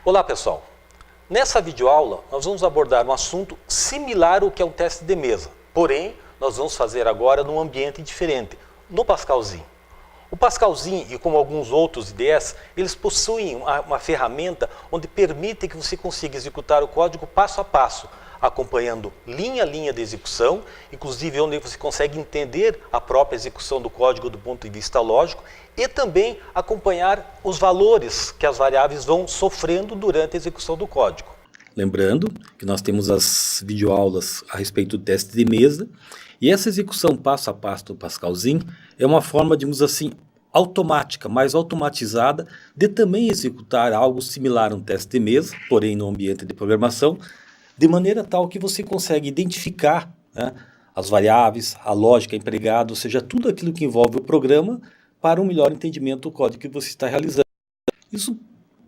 Olá pessoal, nessa videoaula nós vamos abordar um assunto similar ao que é o teste de mesa, porém nós vamos fazer agora num ambiente diferente, no Pascalzinho. O Pascalzinho e como alguns outros IDEs, eles possuem uma ferramenta onde permite que você consiga executar o código passo a passo, acompanhando linha a linha de execução, inclusive onde você consegue entender a própria execução do código do ponto de vista lógico e também acompanhar os valores que as variáveis vão sofrendo durante a execução do código. Lembrando que nós temos as videoaulas a respeito do teste de mesa e essa execução passo a passo do Pascalzinho é uma forma, digamos assim, automática, mais automatizada de também executar algo similar a um teste de mesa, porém no ambiente de programação, de maneira tal que você consegue identificar, né, as variáveis, a lógica empregada, ou seja, tudo aquilo que envolve o programa para um melhor entendimento do código que você está realizando. Isso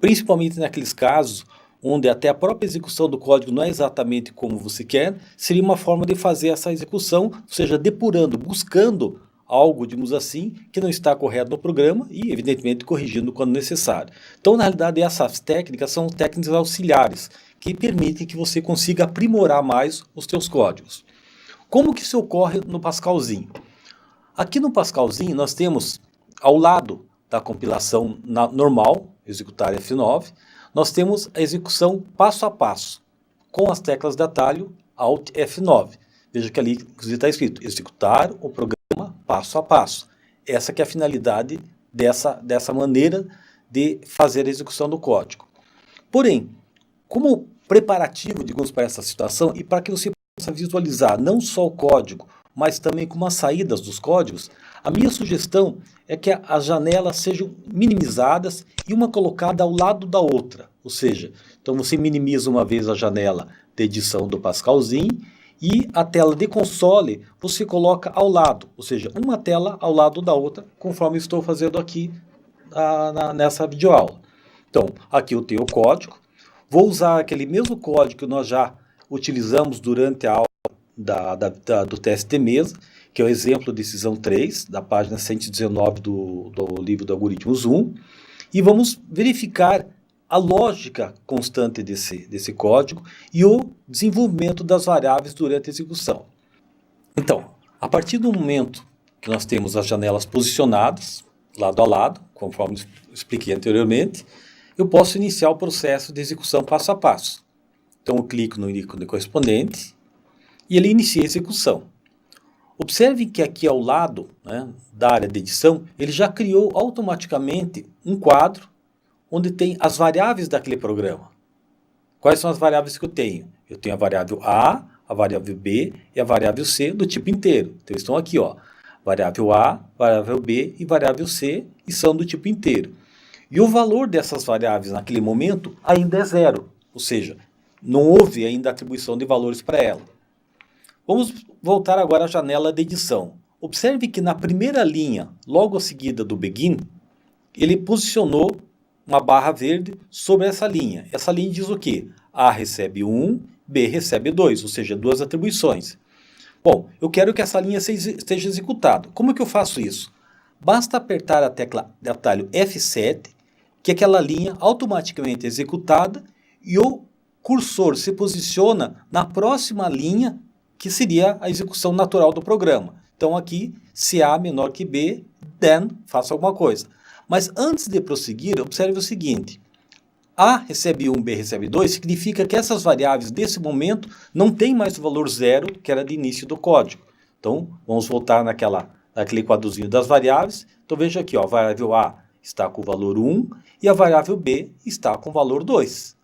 principalmente naqueles casos onde até a própria execução do código não é exatamente como você quer, seria uma forma de fazer essa execução, ou seja, depurando, buscando algo, digamos assim, que não está correto no programa e, evidentemente, corrigindo quando necessário. Então, na realidade, essas técnicas são técnicas auxiliares, que permitem que você consiga aprimorar mais os seus códigos. Como que isso ocorre no Pascalzinho? Aqui no Pascalzinho nós temos, ao lado da compilação normal, executar F9, nós temos a execução passo a passo, com as teclas de atalho Alt F9. Veja que ali está escrito, executar o programa passo a passo. Essa que é a finalidade dessa maneira de fazer a execução do código. Porém, como preparativo, digamos, para essa situação e para que você possa visualizar não só o código, mas também como as saídas dos códigos, a minha sugestão é que as janelas sejam minimizadas e uma colocada ao lado da outra. Ou seja, então você minimiza uma vez a janela de edição do Pascalzinho e a tela de console você coloca ao lado, ou seja, uma tela ao lado da outra, conforme estou fazendo aqui nessa videoaula. Então, aqui eu tenho o código. Vou usar aquele mesmo código que nós já utilizamos durante a aula do teste de mesa, que é o exemplo decisão 3, da página 119 do livro do Algoritmos 1, e vamos verificar a lógica constante desse código e o desenvolvimento das variáveis durante a execução. Então, a partir do momento que nós temos as janelas posicionadas, lado a lado, conforme expliquei anteriormente, eu posso iniciar o processo de execução passo a passo. Então, eu clico no ícone correspondente e ele inicia a execução. Observe que aqui ao lado, né, da área de edição, ele já criou automaticamente um quadro onde tem as variáveis daquele programa. Quais são as variáveis que eu tenho? Eu tenho a variável A, a variável B e a variável C do tipo inteiro. Então, estão aqui, ó, variável A, variável B e variável C e são do tipo inteiro. E o valor dessas variáveis naquele momento ainda é zero, ou seja, não houve ainda atribuição de valores para ela. Vamos voltar agora à janela de edição. Observe que na primeira linha, logo a seguida do begin, ele posicionou uma barra verde sobre essa linha. Essa linha diz o quê? A recebe 1, B recebe 2, ou seja, duas atribuições. Bom, eu quero que essa linha esteja executada. Como que eu faço isso? Basta apertar a tecla de atalho F7, que aquela linha automaticamente é executada e o cursor se posiciona na próxima linha, que seria a execução natural do programa. Então aqui, se A menor que B, then faça alguma coisa. Mas antes de prosseguir, observe o seguinte, A recebe 1, B recebe 2, significa que essas variáveis desse momento não têm mais o valor zero que era de início do código. Então vamos voltar naquele quadrozinho das variáveis. Então veja aqui, ó, a variável A está com o valor 1 e a variável B está com o valor 2.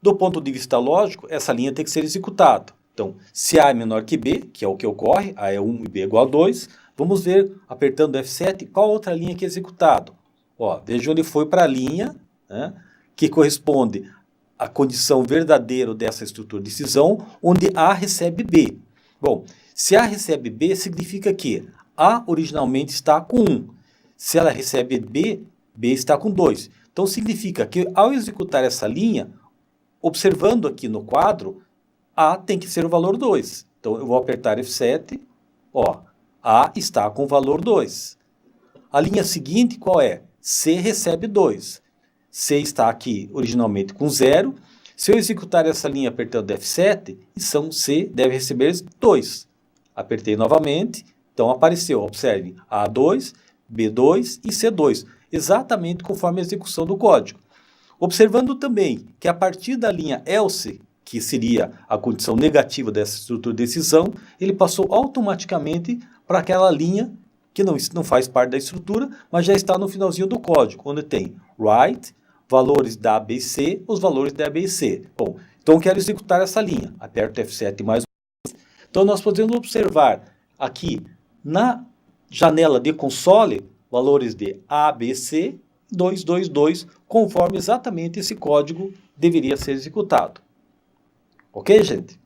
Do ponto de vista lógico, essa linha tem que ser executada. Então, se A é menor que B, que é o que ocorre, A é 1 e B é igual a 2, vamos ver, apertando F7, qual outra linha que é executada. Ó, veja onde foi para a linha, né, que corresponde à condição verdadeira dessa estrutura de decisão, onde A recebe B. Bom, se A recebe B, significa que A originalmente está com 1. Se ela recebe B, B está com 2. Então, significa que ao executar essa linha, observando aqui no quadro, A tem que ser o valor 2. Então, eu vou apertar F7, ó, A está com o valor 2. A linha seguinte, qual é? C recebe 2. C está aqui originalmente com 0. Se eu executar essa linha apertando F7, então C deve receber 2. Apertei novamente, então apareceu, observe, A2, B2 e C2, exatamente conforme a execução do código. Observando também que a partir da linha else, que seria a condição negativa dessa estrutura de decisão, ele passou automaticamente para aquela linha que não faz parte da estrutura, mas já está no finalzinho do código, onde tem write, valores da A, B e C, os valores da A, B e C. Bom, então eu quero executar essa linha. Aperto F7 mais uma vez. Então nós podemos observar aqui na janela de console, valores de A, B, C, 2, 2, 2, conforme exatamente esse código deveria ser executado. Ok, gente?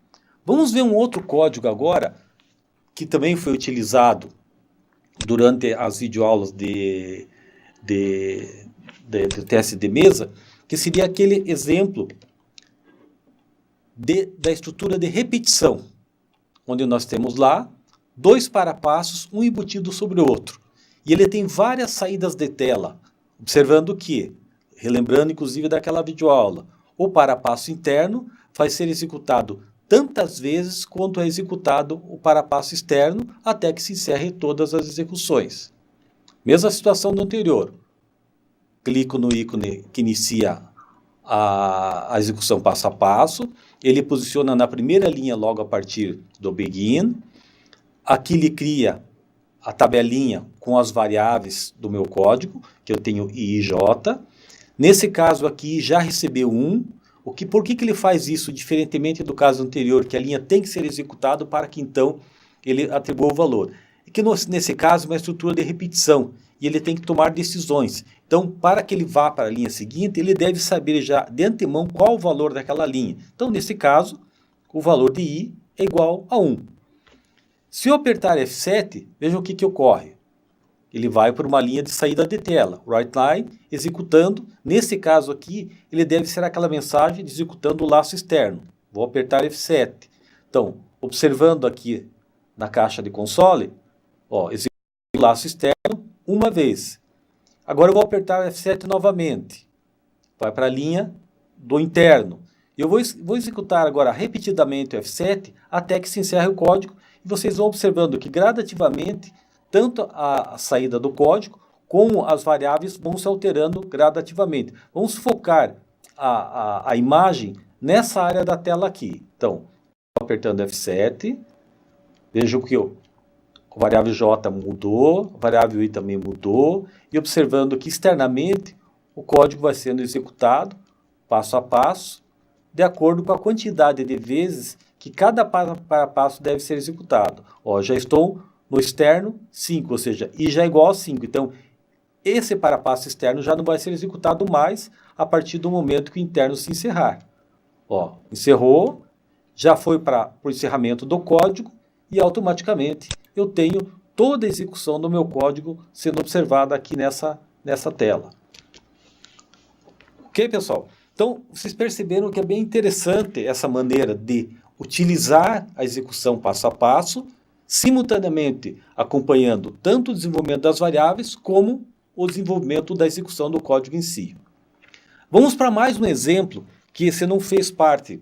Vamos ver um outro código agora, que também foi utilizado durante as videoaulas de teste de mesa, que seria aquele exemplo da estrutura de repetição, onde nós temos lá 2 parapassos, um embutido sobre o outro. E ele tem várias saídas de tela, observando que, relembrando inclusive daquela videoaula, o parapasso interno vai ser executado tantas vezes quanto é executado o parapasso externo, até que se encerre todas as execuções. Mesma situação do anterior. Clico no ícone que inicia a execução passo a passo, ele posiciona na primeira linha logo a partir do begin. Aqui ele cria a tabelinha com as variáveis do meu código, que eu tenho I e J. Nesse caso aqui já recebeu 1. Por que ele faz isso, diferentemente do caso anterior, que a linha tem que ser executada para que então ele atribua o valor? É que nesse caso é uma estrutura de repetição e ele tem que tomar decisões. Então, para que ele vá para a linha seguinte, ele deve saber já de antemão qual o valor daquela linha. Então, nesse caso, o valor de I é igual a 1. Se eu apertar F7, veja o que ocorre. Ele vai para uma linha de saída de tela, write line, executando. Nesse caso aqui, ele deve ser aquela mensagem de executando o laço externo. Vou apertar F7. Então, observando aqui na caixa de console, executa o laço externo uma vez. Agora eu vou apertar F7 novamente. Vai para a linha do interno. Eu vou executar agora repetidamente o F7 até que se encerre o código. E vocês vão observando que gradativamente tanto a saída do código como as variáveis vão se alterando gradativamente. Vamos focar a imagem nessa área da tela aqui. Então, apertando F7, vejo que a variável J mudou, a variável I também mudou, e observando que externamente o código vai sendo executado passo a passo, de acordo com a quantidade de vezes que cada passo deve ser executado. Já estou no externo 5, ou seja, I já é igual a 5. Então, esse parapasso externo já não vai ser executado mais a partir do momento que o interno se encerrar. Encerrou, já foi para o encerramento do código e automaticamente eu tenho toda a execução do meu código sendo observada aqui nessa tela. Ok, pessoal? Então, vocês perceberam que é bem interessante essa maneira de utilizar a execução passo a passo, simultaneamente acompanhando tanto o desenvolvimento das variáveis como o desenvolvimento da execução do código em si. Vamos para mais um exemplo que esse não fez parte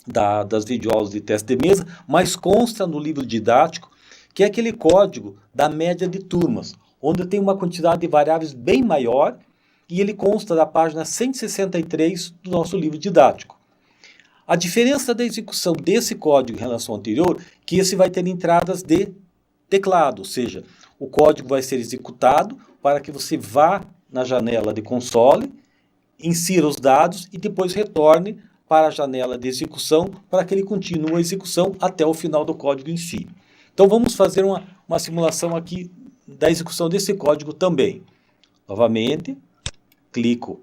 das videoaulas de teste de mesa, mas consta no livro didático, que é aquele código da média de turmas, onde tem uma quantidade de variáveis bem maior e ele consta da página 163 do nosso livro didático. A diferença da execução desse código em relação ao anterior, que esse vai ter entradas de teclado, ou seja, o código vai ser executado para que você vá na janela de console, insira os dados e depois retorne para a janela de execução para que ele continue a execução até o final do código em si. Então vamos fazer uma simulação aqui da execução desse código também. Novamente, clico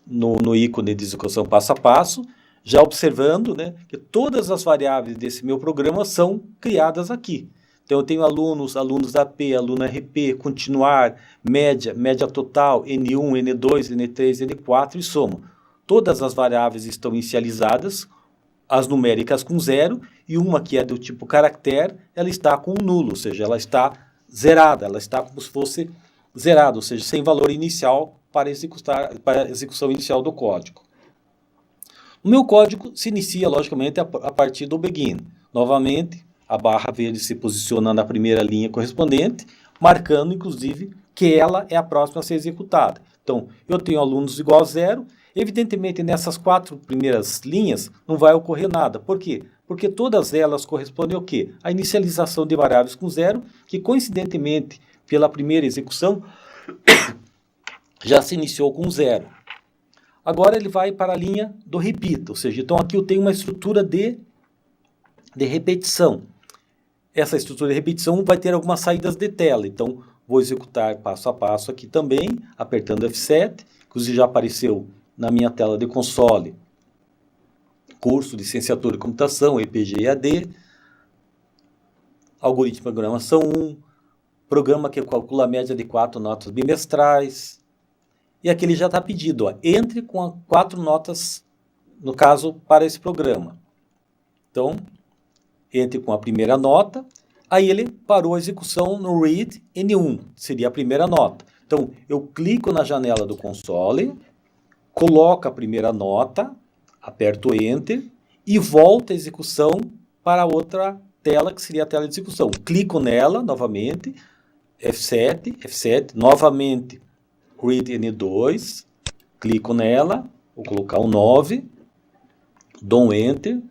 no ícone de execução passo a passo, já observando, que todas as variáveis desse meu programa são criadas aqui. Então eu tenho alunos AP, aluno RP, continuar, média total, N1, N2, N3, N4 e soma. Todas as variáveis estão inicializadas, as numéricas com 0, e uma que é do tipo caractere, ela está com nulo, ou seja, ela está zerada, ela está como se fosse zerada, ou seja, sem valor inicial para a execução inicial do código. O meu código se inicia, logicamente, a partir do begin. Novamente, a barra verde se posiciona na primeira linha correspondente, marcando, inclusive, que ela é a próxima a ser executada. Então, eu tenho alunos igual a 0. Evidentemente, nessas 4 primeiras linhas não vai ocorrer nada. Por quê? Porque todas elas correspondem ao quê? A inicialização de variáveis com 0, que coincidentemente, pela primeira execução, já se iniciou com 0. Agora ele vai para a linha do repeat, ou seja, então aqui eu tenho uma estrutura de repetição. Essa estrutura de repetição vai ter algumas saídas de tela, então vou executar passo a passo aqui também, apertando F7, inclusive já apareceu na minha tela de console, curso de licenciatura em computação, EPG EAD, algoritmo de programação 1, programa que calcula a média de 4 notas bimestrais, e aqui ele já está pedido, ó, entre com 4 notas, no caso, para esse programa. Então, entre com a primeira nota, aí ele parou a execução no read N1, seria a primeira nota. Então, eu clico na janela do console, coloco a primeira nota, aperto Enter e volto a execução para outra tela, que seria a tela de execução. Clico nela novamente, F7, novamente read N2, clico nela, vou colocar um 9, dou um Enter,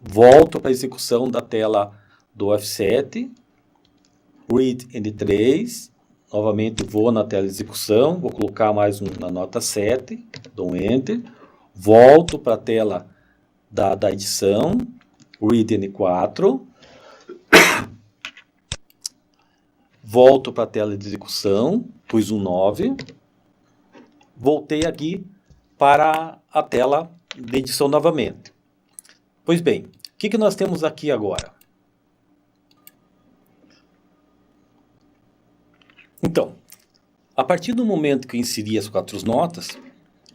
volto para a execução da tela do F7, read N3, novamente vou na tela de execução, vou colocar mais na nota 7, dou um Enter, volto para a tela da edição, read N4, volto para a tela de execução, pus um 9, voltei aqui para a tela de edição novamente. Pois bem, o que nós temos aqui agora? Então, a partir do momento que eu inseri as 4 notas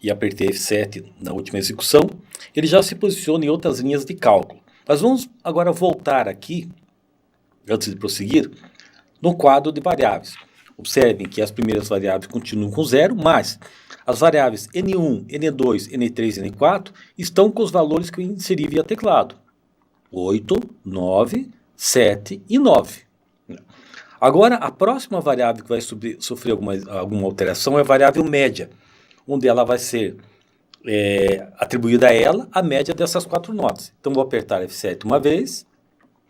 e apertei F7 na última execução, ele já se posiciona em outras linhas de cálculo. Mas vamos agora voltar aqui, antes de prosseguir, no quadro de variáveis. Observem que as primeiras variáveis continuam com 0, mas as variáveis N1, N2, N3 e N4 estão com os valores que eu inseri via teclado. 8, 9, 7 e 9. Agora, a próxima variável que vai sofrer alguma alteração é a variável média, onde ela vai ser atribuída a ela a média dessas 4 notas. Então, vou apertar F7 uma vez.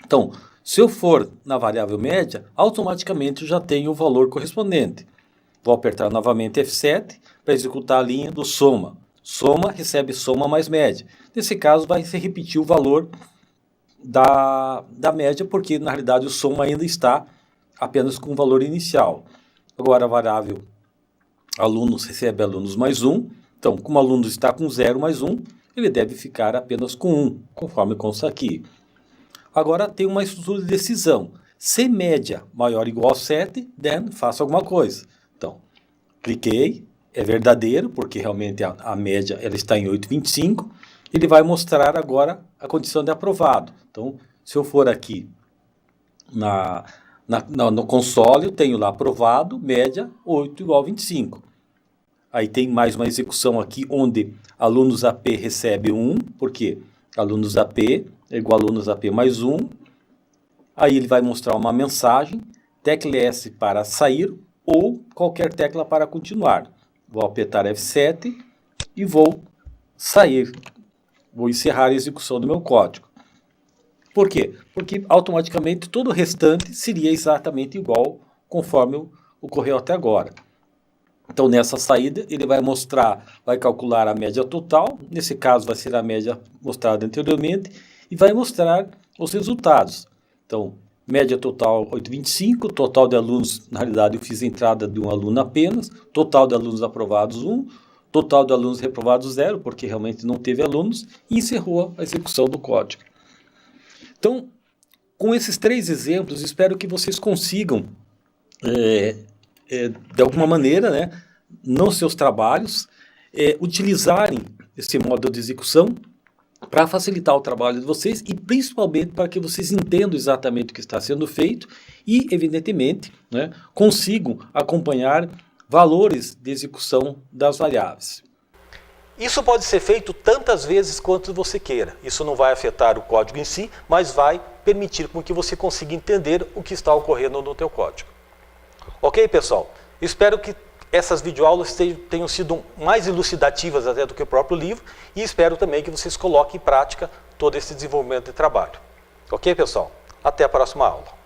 Então, se eu for na variável média, automaticamente eu já tenho o valor correspondente. Vou apertar novamente F7 para executar a linha do soma. Soma recebe soma mais média. Nesse caso, vai se repetir o valor da média, porque na realidade o soma ainda está apenas com o valor inicial. Agora a variável alunos recebe alunos mais 1. Então, como o aluno está com 0 mais 1, ele deve ficar apenas com 1, conforme consta aqui. Agora tem uma estrutura de decisão. Se média maior ou igual a 7, then faça alguma coisa. Então, cliquei, é verdadeiro, porque realmente a média ela está em 8,25. Ele vai mostrar agora a condição de aprovado. Então, se eu for aqui no console, eu tenho lá aprovado, média 8 igual a 25. Aí tem mais uma execução aqui, onde alunos AP recebe 1, porque alunos AP é igual a alunos AP mais 1. Aí ele vai mostrar uma mensagem, tecla S para sair ou qualquer tecla para continuar. Vou apertar F7 e vou sair. Vou encerrar a execução do meu código. Por quê? Porque automaticamente todo o restante seria exatamente igual conforme ocorreu até agora. Então, nessa saída, ele vai calcular a média total, nesse caso vai ser a média mostrada anteriormente, e vai mostrar os resultados. Então, média total 8,25, total de alunos, na realidade eu fiz a entrada de um aluno apenas, total de alunos aprovados 1, total de alunos reprovados 0, porque realmente não teve alunos, e encerrou a execução do código. Então, com esses 3 exemplos, espero que vocês consigam de alguma maneira, né, nos seus trabalhos, utilizarem esse modo de execução para facilitar o trabalho de vocês e principalmente para que vocês entendam exatamente o que está sendo feito e, evidentemente, né, consigam acompanhar valores de execução das variáveis. Isso pode ser feito tantas vezes quanto você queira. Isso não vai afetar o código em si, mas vai permitir com que você consiga entender o que está ocorrendo no teu código. Ok, pessoal? Espero que essas videoaulas tenham sido mais elucidativas até do que o próprio livro e espero também que vocês coloquem em prática todo esse desenvolvimento de trabalho. Ok, pessoal? Até a próxima aula.